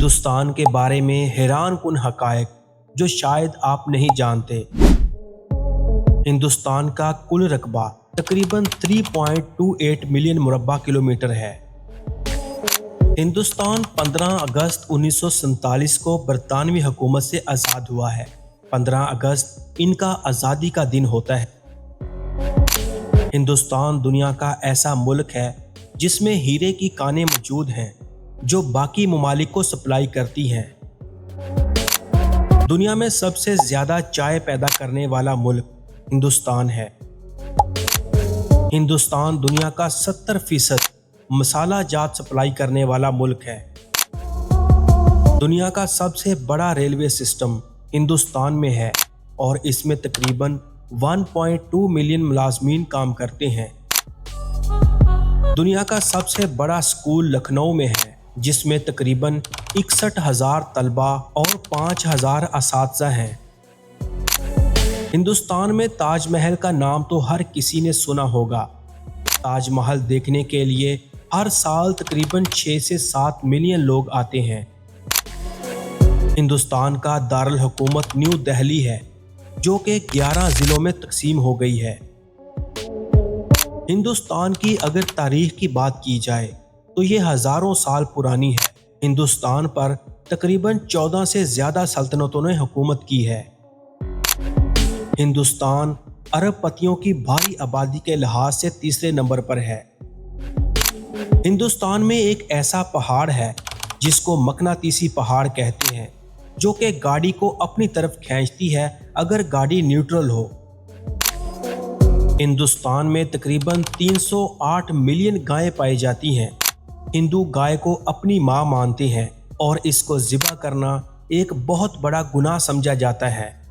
ہندوستان کے بارے میں حیران کن حقائق جو شاید آپ نہیں جانتے۔ ہندوستان کا کل رقبہ تقریباً 3.28 ملین مربع کلومیٹر ہے۔ ہندوستان 15 اگست 1947 کو برطانوی حکومت سے آزاد ہوا ہے۔ 15 اگست ان کا آزادی کا دن ہوتا ہے۔ ہندوستان دنیا کا ایسا ملک ہے جس میں ہیرے کی کانیں موجود ہیں جو باقی ممالک کو سپلائی کرتی ہیں۔ دنیا میں سب سے زیادہ چائے پیدا کرنے والا ملک ہندوستان ہے۔ ہندوستان دنیا کا 70% مسالہ جات سپلائی کرنے والا ملک ہے۔ دنیا کا سب سے بڑا ریلوے سسٹم ہندوستان میں ہے اور اس میں تقریباً 1.2 ملین ملازمین کام کرتے ہیں۔ دنیا کا سب سے بڑا اسکول لکھنؤ میں ہے جس میں تقریباً 61,000 طلباء اور 5,000 اساتذہ ہیں۔ ہندوستان میں تاج محل کا نام تو ہر کسی نے سنا ہوگا۔ تاج محل دیکھنے کے لیے ہر سال تقریباً 6 سے 7 ملین لوگ آتے ہیں۔ ہندوستان کا دارالحکومت نیو دہلی ہے جو کہ 11 ضلعوں میں تقسیم ہو گئی ہے۔ ہندوستان کی اگر تاریخ کی بات کی جائے تو یہ ہزاروں سال پرانی ہے۔ ہندوستان پر تقریباً 14 سے زیادہ سلطنتوں نے حکومت کی ہے۔ ہندوستان ارب پتیوں کی بھاری آبادی کے لحاظ سے تیسرے نمبر پر ہے۔ ہندوستان میں ایک ایسا پہاڑ ہے جس کو مقناطیسی پہاڑ کہتے ہیں جو کہ گاڑی کو اپنی طرف کھینچتی ہے اگر گاڑی نیوٹرل ہو۔ ہندوستان میں تقریباً 308 ملین گائیں پائی جاتی ہیں۔ ہندو گائے کو اپنی ماں مانتے ہیں اور اس کو ذبح کرنا ایک بہت بڑا گناہ سمجھا جاتا ہے۔